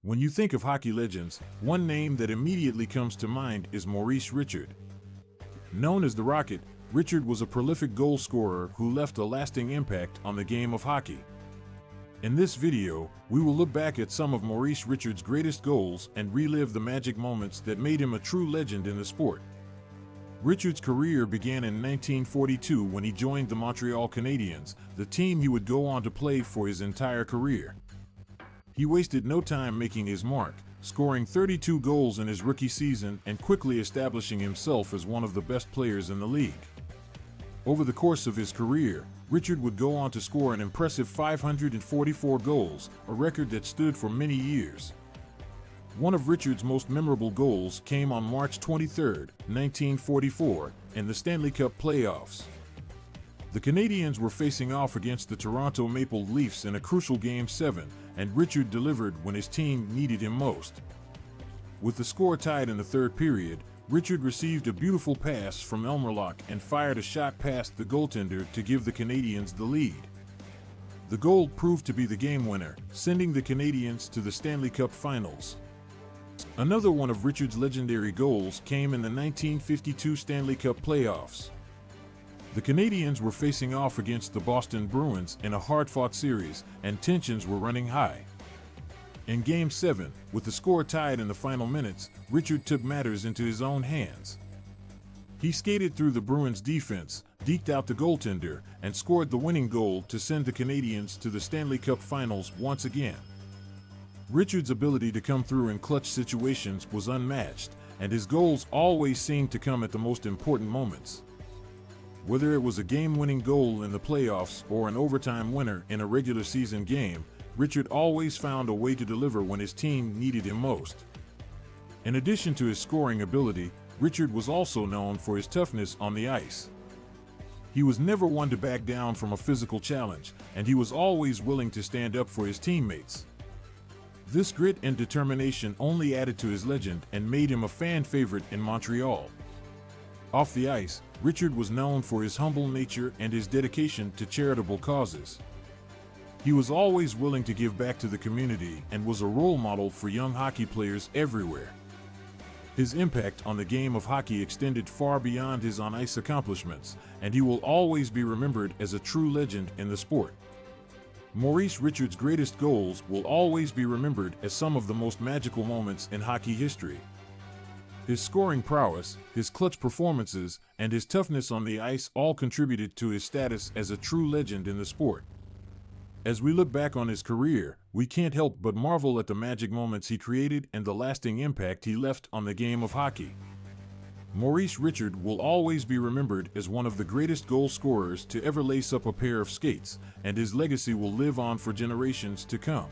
When you think of hockey legends, one name that immediately comes to mind is Maurice Richard. Known as the Rocket, Richard was a prolific goal scorer who left a lasting impact on the game of hockey. In this video, we will look back at some of Maurice Richard's greatest goals and relive the magic moments that made him a true legend in the sport. Richard's career began in 1942 when he joined the Montreal Canadiens, the team he would go on to play for his entire career. He wasted no time making his mark, scoring 32 goals in his rookie season and quickly establishing himself as one of the best players in the league. Over the course of his career, Richard would go on to score an impressive 544 goals, a record that stood for many years. One of Richard's most memorable goals came on March 23, 1944, in the Stanley Cup playoffs. The Canadiens were facing off against the Toronto Maple Leafs in a crucial Game 7, and Richard delivered when his team needed him most. With the score tied in the third period, Richard received a beautiful pass from Elmerlock and fired a shot past the goaltender to give the Canadiens the lead. The goal proved to be the game winner, sending the Canadiens to the Stanley Cup Finals. Another one of Richard's legendary goals came in the 1952 Stanley Cup playoffs. The Canadiens were facing off against the Boston Bruins in a hard-fought series, and tensions were running high. In Game 7, with the score tied in the final minutes, Richard took matters into his own hands. He skated through the Bruins' defense, deked out the goaltender, and scored the winning goal to send the Canadiens to the Stanley Cup Finals once again. Richard's ability to come through in clutch situations was unmatched, and his goals always seemed to come at the most important moments. Whether it was a game-winning goal in the playoffs or an overtime winner in a regular season game, Richard always found a way to deliver when his team needed him most. In addition to his scoring ability, Richard was also known for his toughness on the ice. He was never one to back down from a physical challenge, and he was always willing to stand up for his teammates. This grit and determination only added to his legend and made him a fan favorite in Montreal. Off the ice, Richard was known for his humble nature and his dedication to charitable causes. He was always willing to give back to the community and was a role model for young hockey players everywhere. His impact on the game of hockey extended far beyond his on-ice accomplishments, and he will always be remembered as a true legend in the sport. Maurice Richard's greatest goals will always be remembered as some of the most magical moments in hockey history. His scoring prowess, his clutch performances, and his toughness on the ice all contributed to his status as a true legend in the sport. As we look back on his career, we can't help but marvel at the magic moments he created and the lasting impact he left on the game of hockey. Maurice Richard will always be remembered as one of the greatest goal scorers to ever lace up a pair of skates, and his legacy will live on for generations to come.